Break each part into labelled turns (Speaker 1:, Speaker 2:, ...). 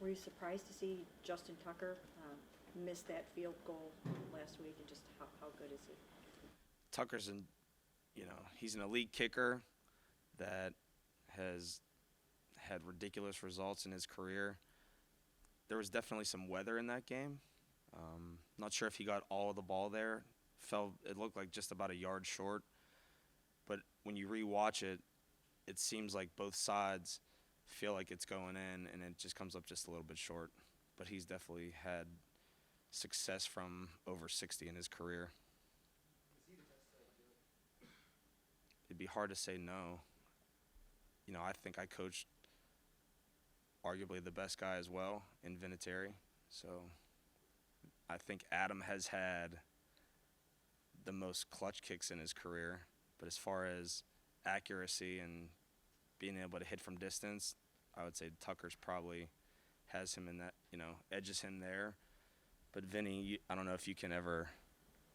Speaker 1: Were you surprised to see Justin Tucker miss that field goal last week, and just how good is he?
Speaker 2: Tucker's he's an elite kicker that has had ridiculous results in his career. There was definitely some weather in that game. Not sure if he got all of the ball there. It looked like just about a yard short. But when you rewatch it, it seems like both sides feel like it's going in, and it just comes up just a little bit short. But he's definitely had success from over 60 in his career. It'd be hard to say no. I think I coached arguably the best guy as well in Vinatieri. So I think Adam has had the most clutch kicks in his career. But as far as accuracy and being able to hit from distance, I would say Tucker's probably has him in that, edges him there. But Vinny, I don't know if you can ever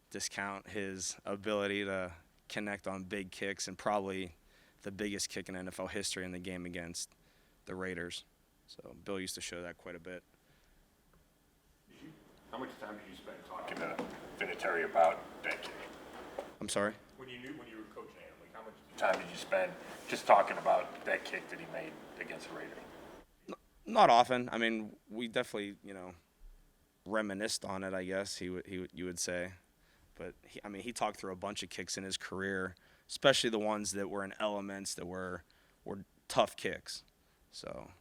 Speaker 2: discount his ability to connect on big kicks, and probably the biggest kick in NFL history in the game against the Raiders. So Bill used to show that quite a bit.
Speaker 3: How much time did you spend talking to Vinatieri about that kick?
Speaker 2: I'm sorry?
Speaker 3: When you were coaching him, how much time did you spend just talking about that kick that he made against the Raiders?
Speaker 2: Not often. I mean, we definitely, reminisced on it, I guess you would say. But he talked through a bunch of kicks in his career, especially the ones that were in elements that were tough kicks. So,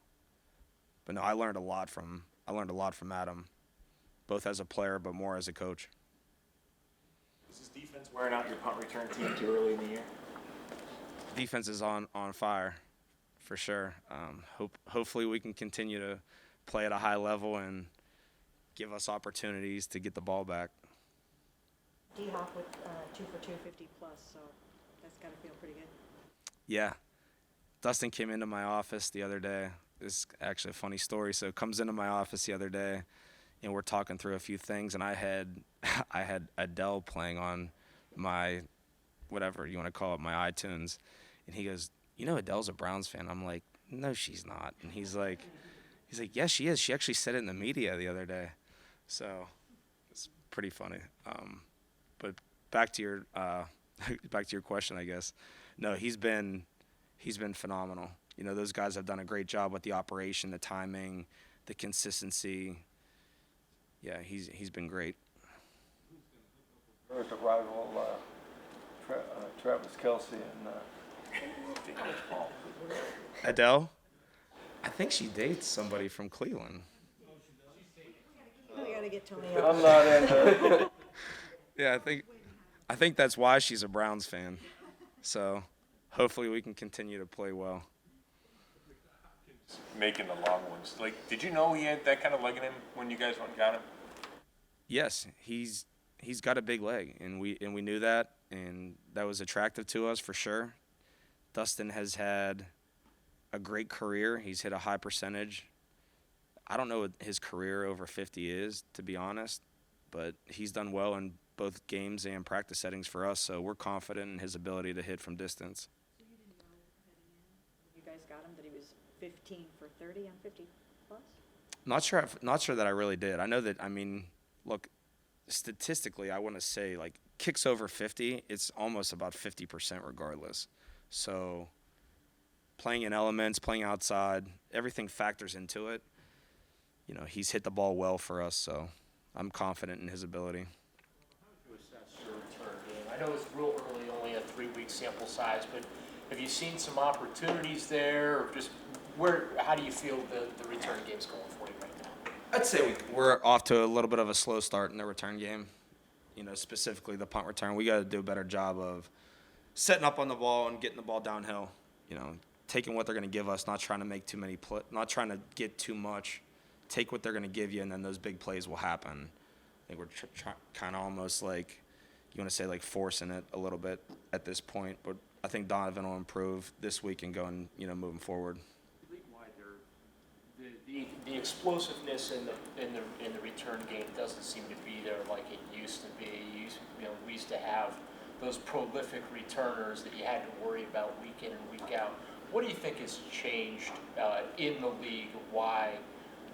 Speaker 2: but no, I learned a lot from Adam, both as a player but more as a coach.
Speaker 4: Is this defense wearing out your punt return team too early in the year?
Speaker 2: Defense is on fire, for sure. Hopefully we can continue to play at a high level and give us opportunities to get the ball back.
Speaker 1: D-Hop with 2 for 2, 50 plus, so that's got to feel pretty good.
Speaker 2: Yeah. Dustin came into my office the other day. This is actually a funny story. So comes into my office the other day, and we're talking through a few things, and I had Adele playing on my, whatever you want to call it, my iTunes. And he goes, Adele's a Browns fan. I'm like, no, she's not. And he's like, yes, she is. She actually said it in the media the other day. So it's pretty funny. But back to your question, I guess. No, he's been phenomenal. Those guys have done a great job with the operation, the timing, the consistency. Yeah, he's been great.
Speaker 5: There's a rival, Travis Kelce and
Speaker 2: Adele? I think she dates somebody from Cleveland.
Speaker 1: We got to get Tony
Speaker 5: I'm not into.
Speaker 2: Yeah, I think that's why she's a Browns fan. So hopefully we can continue to play well.
Speaker 3: Making the long ones. Did you know he had that kind of leg in him when you guys went and got him?
Speaker 2: Yes, he's got a big leg, and we knew that, and that was attractive to us for sure. Dustin has had a great career. He's hit a high percentage. I don't know what his career over 50 is, to be honest, but he's done well in both games and practice settings for us, so we're confident in his ability to hit from distance.
Speaker 1: So you didn't know heading in, you guys got him, that he was 15 for 30 on 50 plus?
Speaker 2: Not sure that I really did. I know that, look, statistically, I want to say, kicks over 50, it's almost about 50% regardless. So playing in elements, playing outside, everything factors into it. He's hit the ball well for us, so I'm confident in his ability.
Speaker 4: How would you assess your return game? I know it's real early, only a 3-week sample size, but have you seen some opportunities there, or just how do you feel the return game's going for you right now?
Speaker 2: I'd say we're off to a little bit of a slow start in the return game. Specifically the punt return. We got to do a better job of setting up on the ball and getting the ball downhill. Taking what they're going to give us, not trying to make too many not trying to get too much. Take what they're going to give you, and then those big plays will happen. I think we're kind of almost forcing it a little bit at this point. But I think Donovan will improve this week and going, moving forward.
Speaker 4: League-wide, the explosiveness in the return game doesn't seem to be there like it used to be. We used to have those prolific returners that you had to worry about week in and week out. What do you think has changed in the league? Why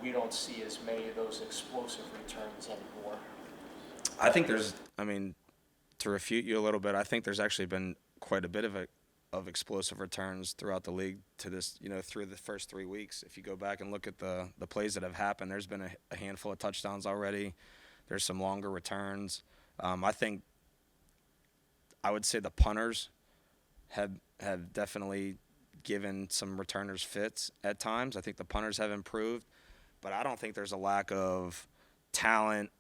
Speaker 4: we don't see as many of those explosive returns anymore.
Speaker 2: I think to refute you a little bit, I think there's actually been quite a bit of explosive returns throughout the league to this, through the first 3 weeks. If you go back and look at the plays that have happened, there's been a handful of touchdowns already. There's some longer returns. I would say the punters have definitely given some returners fits at times. I think the punters have improved, but I don't think there's a lack of talent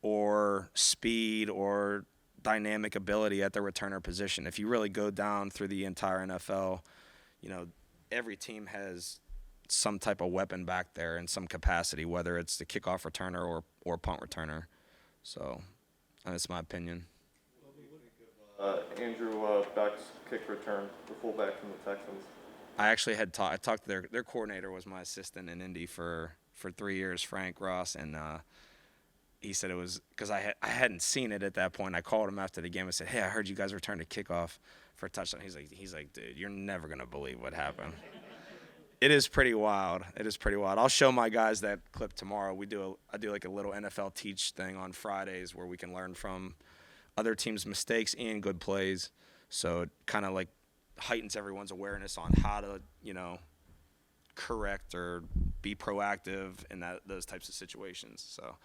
Speaker 2: or speed or dynamic ability at the returner position. If you really go down through the entire NFL, every team has some type of weapon back there in some capacity, whether it's the kickoff returner or punt returner. So that's my opinion.
Speaker 6: Andrew Beck's kick return, the fullback from the Texans.
Speaker 2: I actually I talked to their coordinator was my assistant in Indy for 3 years, Frank Ross, and he said it was because I hadn't seen it at that point. I called him after the game and said, "Hey, I heard you guys returned a kickoff for a touchdown." He's like, "Dude, you're never gonna believe what happened." It is pretty wild. I'll show my guys that clip tomorrow. I do like a little NFL teach thing on Fridays where we can learn from other teams' mistakes and good plays. So it kind of like heightens everyone's awareness on how to, correct or be proactive in those types of situations. So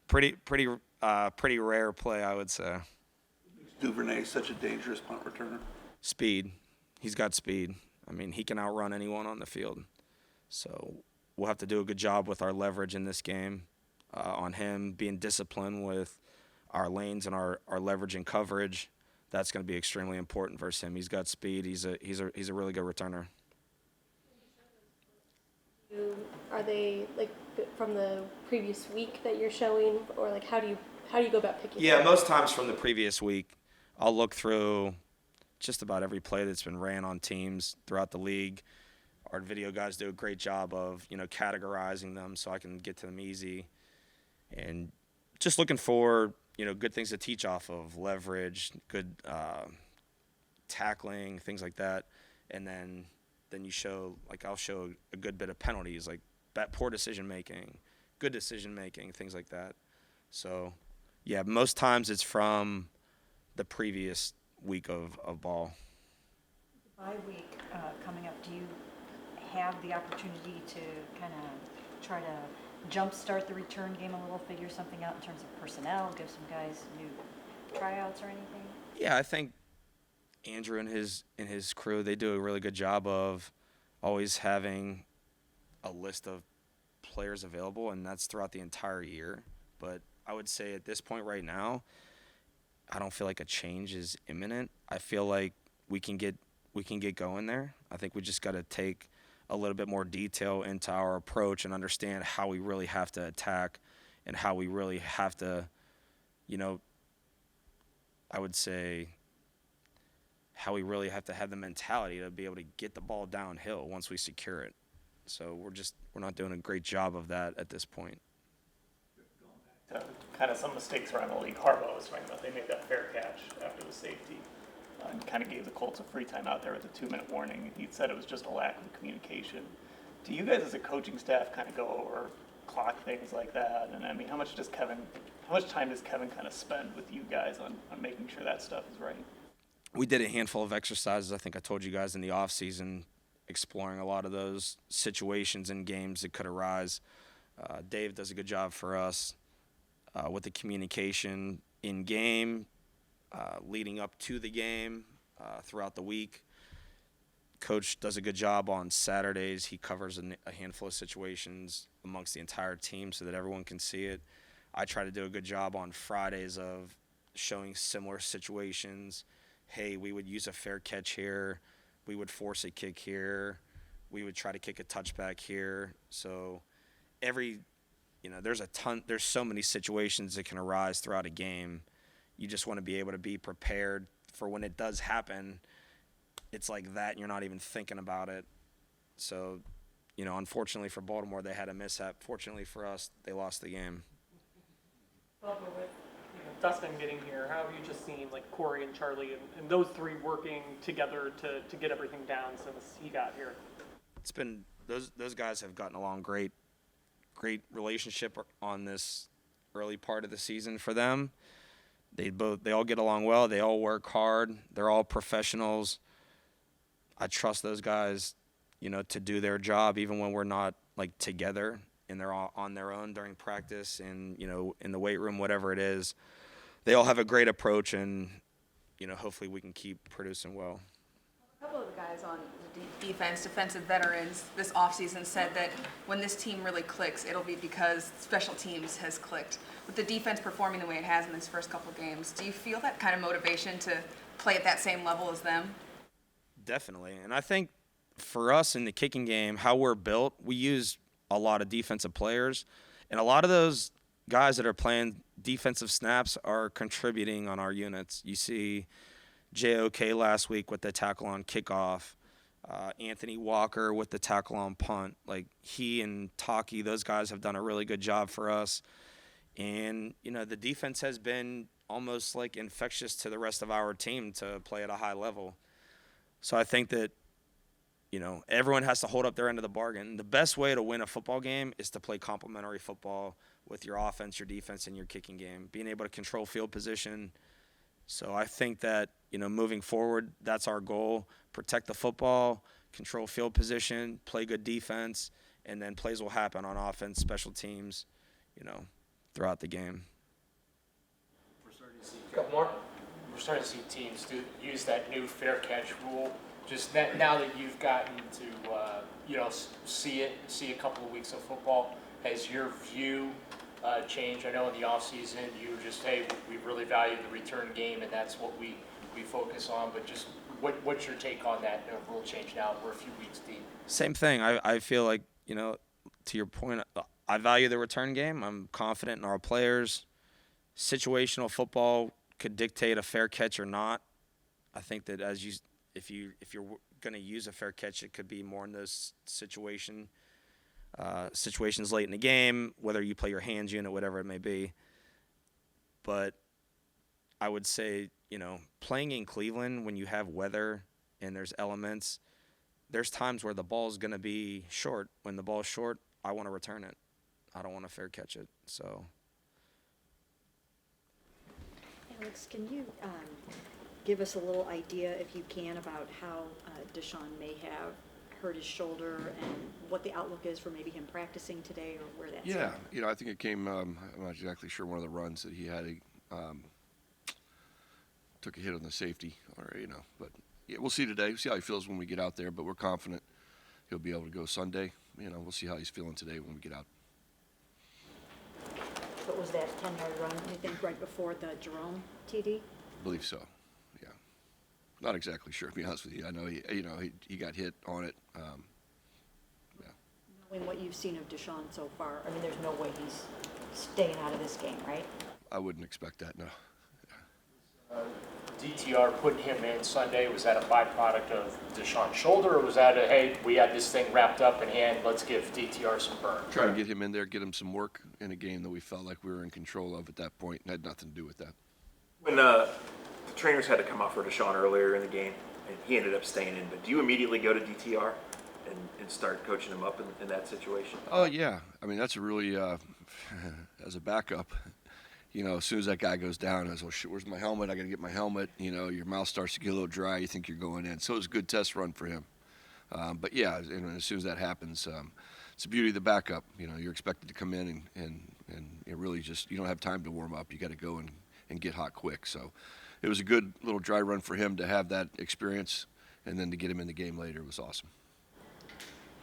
Speaker 2: pretty rare play, I would say.
Speaker 7: Duvernay such a dangerous punt returner?
Speaker 2: Speed. He's got speed. He can outrun anyone on the field. So we'll have to do a good job with our leverage in this game on him, being disciplined with our lanes and our leverage and coverage. That's going to be extremely important versus him. He's got speed. He's a really good returner.
Speaker 8: Are they like from the previous week that you're showing, or like how do you go about picking?
Speaker 2: Yeah, most times from the previous week. I'll look through just about every play that's been ran on teams throughout the league. Our video guys do a great job of categorizing them so I can get to them easy, and just looking for good things to teach off of, leverage, good tackling, things like that. And then you show, I'll show a good bit of penalties, like poor decision-making, good decision-making, things like that. So, yeah, most times it's from the previous week of ball.
Speaker 1: Bye week coming up, do you have the opportunity to kind of try to jumpstart the return game a little, figure something out in terms of personnel, give some guys new tryouts or anything?
Speaker 2: Yeah, I think Andrew and his crew, they do a really good job of always having a list of players available, and that's throughout the entire year. But I would say at this point right now, I don't feel like a change is imminent. I feel like we can get going there. I think we just got to take a little bit more detail into our approach and understand how we really have to attack and how we really have to, I would say how we really have to have the mentality to be able to get the ball downhill once we secure it. So we're not doing a great job of that at this point.
Speaker 9: Kind of some mistakes around the league. Harbaugh was talking about they made that fair catch after the safety and kind of gave the Colts a free time out there with a 2-minute warning. He said it was just a lack of communication. Do you guys as a coaching staff kind of go over clock things like that? And how much time does Kevin kind of spend with you guys on making sure that stuff is right?
Speaker 2: We did a handful of exercises, I think I told you guys, in the off season, exploring a lot of those situations and games that could arise. Dave does a good job for us with the communication in game, leading up to the game, throughout the week. Coach does a good job on Saturdays. He covers a handful of situations amongst the entire team so that everyone can see it. I try to do a good job on Fridays of showing similar situations. Hey, we would use a fair catch here. We would force a kick here. We would try to kick a touchback here. So there's so many situations that can arise throughout a game. You just want to be able to be prepared for when it does happen. It's like that, and you're not even thinking about it. So, unfortunately for Baltimore, they had a mishap. Fortunately for us, they lost the game.
Speaker 9: Bubba, with Dustin getting here, how have you just seen Corey and Charlie and those three working together to get everything down since he got here?
Speaker 2: It's been those guys have gotten along great. great relationship on this early part of the season for them. They all get along well. They all work hard. They're all professionals. I trust those guys, to do their job even when we're not like together and they're all on their own during practice and, in the weight room, whatever it is. They all have a great approach and, hopefully we can keep producing well.
Speaker 10: A couple of the guys on the defensive veterans this offseason said that when this team really clicks, it'll be because special teams has clicked. With the defense performing the way it has in these first couple of games, do you feel that kind of motivation to play at that same level as them?
Speaker 2: Definitely. And I think for us in the kicking game, how we're built, we use a lot of defensive players. And a lot of those guys that are playing defensive snaps are contributing on our units. You see JOK last week with the tackle on kickoff, Anthony Walker with the tackle on punt. Like he and Taki, those guys have done a really good job for us. And, the defense has been almost like infectious to the rest of our team to play at a high level. So I think that, everyone has to hold up their end of the bargain. The best way to win a football game is to play complementary football with your offense, your defense, and your kicking game, being able to control field position. So I think that, moving forward, that's our goal. Protect the football, control field position, play good defense, and then plays will happen on offense, special teams, throughout the game.
Speaker 4: We're starting to see a couple more. We're starting to see teams use that new fair catch rule. Just that now that you've gotten to see a couple of weeks of football, has your view changed? I know in the off season you were just, hey, we really value the return game and that's what we focus on. But just what's your take on that rule change now? We're a few weeks deep.
Speaker 2: Same thing. I feel like, to your point, I value the return game. I'm confident in our players. Situational football could dictate a fair catch or not. I think that if you're going to use a fair catch, it could be more in those situations late in the game, whether you play your hands unit, whatever it may be. But I would say, playing in Cleveland when you have weather and there's elements, there's times where the ball is going to be short. When the ball is short, I want to return it. I don't want to fair catch it. So,
Speaker 1: Alex, can you give us a little idea, if you can, about how Deshaun may have hurt his shoulder and what the outlook is for maybe him practicing today or where that's
Speaker 11: Yeah,
Speaker 1: at?
Speaker 11: I think it came, I'm not exactly sure, one of the runs that he had, took a hit on the safety, but yeah, we'll see today. We'll see how he feels when we get out there, but we're confident he'll be able to go Sunday. We'll see how he's feeling today when we get out.
Speaker 1: What was that 10-yard run, you think, right before the Jerome TD?
Speaker 11: I believe so, yeah. Not exactly sure, to be honest with you. I know he got hit on it. Yeah.
Speaker 1: Knowing what you've seen of Deshaun so far, I mean, there's no way he's staying out of this game, right?
Speaker 11: I wouldn't expect that, no.
Speaker 4: DTR putting him in Sunday, was that a byproduct of Deshaun's shoulder, or was that hey, we had this thing wrapped up in hand, let's give DTR some burn?
Speaker 11: Trying to get him in there, get him some work in a game that we felt like we were in control of at that point, and had nothing to do with that.
Speaker 12: When the trainers had to come out for Deshaun earlier in the game, and he ended up staying in, but do you immediately go to DTR and start coaching him up in that situation?
Speaker 11: Oh, yeah. I mean, that's a really, as a backup, as soon as that guy goes down, I was, oh, shit, where's my helmet? I got to get my helmet. Your mouth starts to get a little dry. You think you're going in. So it was a good test run for him. But, yeah, as soon as that happens, it's the beauty of the backup. You're expected to come in and it really just, you don't have time to warm up. You got to go and get hot quick. So it was a good little dry run for him to have that experience, and then to get him in the game later was awesome.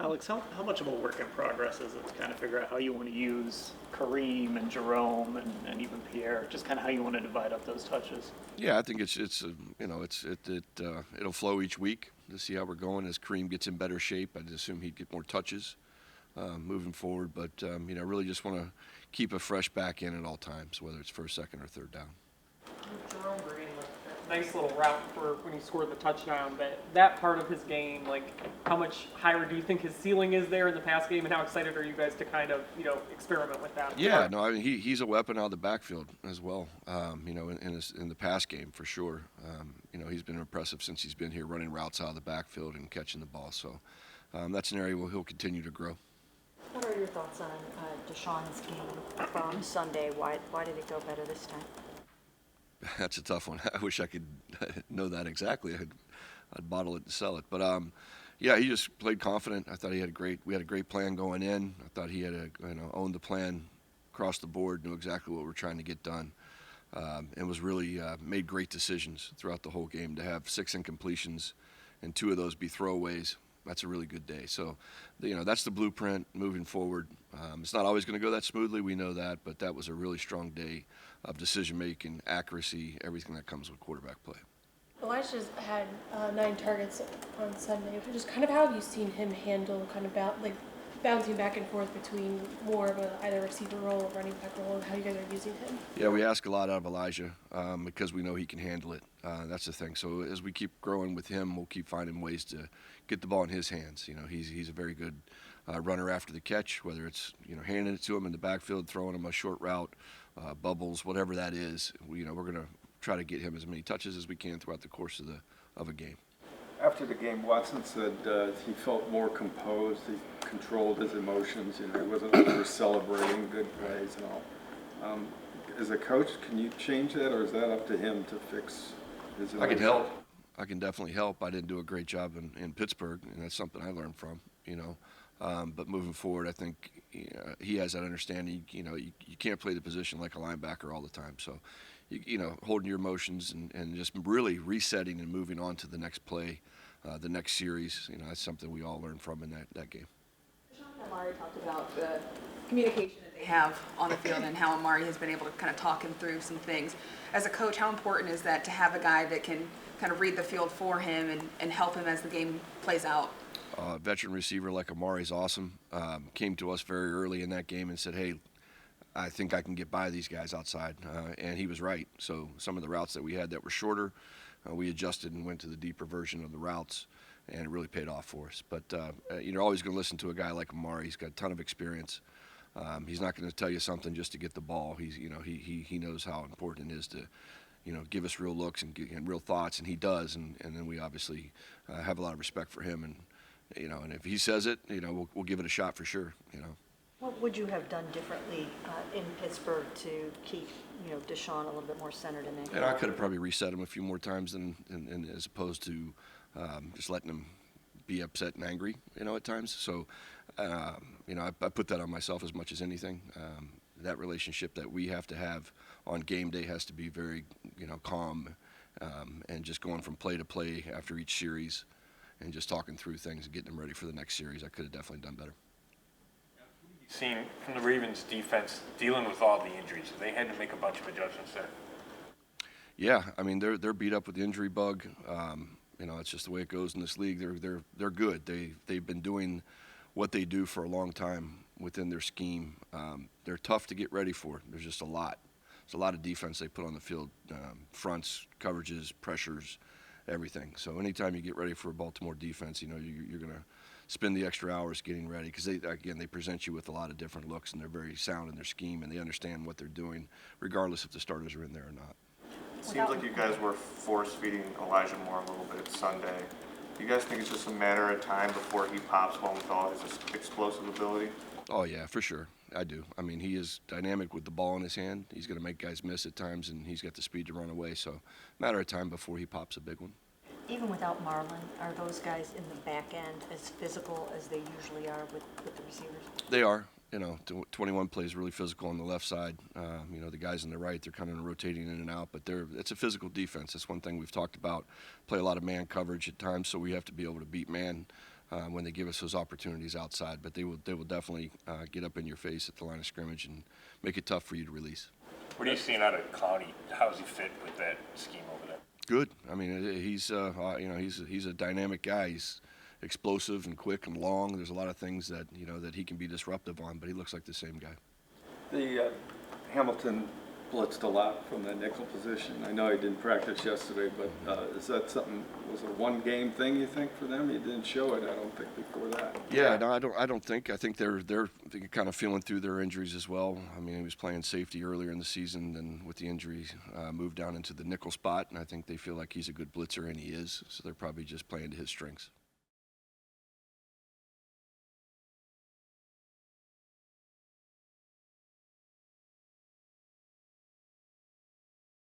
Speaker 9: Alex, how much of a work in progress is it to kind of figure out how you want to use Kareem and Jerome and even Pierre, just kind of how you want to divide up those touches?
Speaker 11: Yeah, I think it'll flow each week to see how we're going. As Kareem gets in better shape, I'd assume he'd get more touches moving forward. But really just want to keep a fresh back in at all times, whether it's first, second, or third down.
Speaker 13: Jerome Green, nice little route for when he scored the touchdown, but that part of his game, how much higher do you think his ceiling is there in the pass game, and how excited are you guys to kind of, experiment with that?
Speaker 11: Yeah, no, I mean, he's a weapon out of the backfield as well, in the pass game for sure. He's been impressive since he's been here, running routes out of the backfield and catching the ball. So that's an area where he'll continue to grow.
Speaker 1: What are your thoughts on Deshaun's game from Sunday? Why did it go better this time?
Speaker 11: That's a tough one. I wish I could know that exactly. I'd bottle it and sell it. But yeah, he just played confident. I thought we had a great plan going in. I thought he had owned the plan across the board, knew exactly what we're trying to get done, and was really made great decisions throughout the whole game. To have 6 incompletions and 2 of those be throwaways, that's a really good day. So, that's the blueprint moving forward. It's not always going to go that smoothly, we know that, but that was a really strong day of decision-making, accuracy, everything that comes with quarterback play.
Speaker 8: Elijah's had 9 targets on Sunday. Just kind of how have you seen him handle kind of bouncing back and forth between more of either receiver role or running back role, and how you guys are using him?
Speaker 11: Yeah, we ask a lot out of Elijah because we know he can handle it. That's the thing. So as we keep growing with him, we'll keep finding ways to get the ball in his hands. He's a very good runner after the catch, whether it's handing it to him in the backfield, throwing him a short route, bubbles, whatever that is. We're going to try to get him as many touches as we can throughout the course of a game.
Speaker 5: After the game, Watson said he felt more composed. He controlled his emotions. He wasn't over celebrating good plays and all. As a coach, can you change that, or is that up to him to fix his emotions?
Speaker 11: I can help. I can definitely help. I didn't do a great job in Pittsburgh, and that's something I learned from. But moving forward, I think he has that understanding. You can't play the position like a linebacker all the time. So, holding your emotions and just really resetting and moving on to the next play, the next series. That's something we all learned from in that game.
Speaker 10: Sean and Amari talked about the communication that they have on the field and how Amari has been able to kind of talk him through some things. As a coach, how important is that to have a guy that can kind of read the field for him and help him as the game plays out?
Speaker 11: Veteran receiver like Amari is awesome. Came to us very early in that game and said, hey, I think I can get by these guys outside. And he was right. So some of the routes that we had that were shorter, we adjusted and went to the deeper version of the routes, and it really paid off for us. But you're always going to listen to a guy like Amari. He's got a ton of experience. He's not going to tell you something just to get the ball. He knows how important it is to give us real looks and real thoughts, and he does. And then we obviously have a lot of respect for him. And and if he says it, we'll give it a shot for sure.
Speaker 1: What would you have done differently in Pittsburgh to keep Deshaun a little bit more centered in that game?
Speaker 11: And I could have probably reset him a few more times than as opposed to just letting him be upset and angry, at times. So, I put that on myself as much as anything. That relationship that we have to have on game day has to be very, calm, and just going from play to play after each series and just talking through things and getting them ready for the next series. I could have definitely done better.
Speaker 3: Seen from the Ravens defense dealing with all the injuries, they had to make a bunch of adjustments there.
Speaker 11: Yeah, I mean they're beat up with the injury bug. It's just the way it goes in this league. They're good. They've been doing what they do for a long time within their scheme. They're tough to get ready for. There's just a lot. There's a lot of defense they put on the field, fronts, coverages, pressures, everything. So anytime you get ready for a Baltimore defense, you're going to spend the extra hours getting ready because they present you with a lot of different looks, and they're very sound in their scheme, and they understand what they're doing regardless if the starters are in there or not.
Speaker 6: It seems like you guys were force-feeding Elijah Moore a little bit Sunday. Do you guys think it's just a matter of time before he pops one with all his explosive ability?
Speaker 11: Oh, yeah, for sure. I do. I mean, he is dynamic with the ball in his hand. He's going to make guys miss at times, and he's got the speed to run away. So matter of time before he pops a big one.
Speaker 1: Even without Marlon, are those guys in the back end as physical as they usually are with the receivers?
Speaker 11: They are. 21 plays really physical on the left side. The guys on the right, they're kind of rotating in and out, but it's a physical defense. That's one thing we've talked about. Play a lot of man coverage at times, so we have to be able to beat man when they give us those opportunities outside. But they will definitely get up in your face at the line of scrimmage and make it tough for you to release.
Speaker 3: What are you seeing out of Clowney? How does he fit with that scheme over there?
Speaker 11: Good. I mean, he's a dynamic guy. He's explosive and quick and long. There's a lot of things that that he can be disruptive on, but he looks like the same guy.
Speaker 5: The Hamilton blitzed a lot from the nickel position. I know he didn't practice yesterday, but is that something? Was it a one-game thing you think for them? He didn't show it, I don't think, before that.
Speaker 11: Yeah, no, I don't think. I think they're kind of feeling through their injuries as well. I mean, he was playing safety earlier in the season, then with the injury, moved down into the nickel spot, and I think they feel like he's a good blitzer, and he is. So they're probably just playing to his strengths.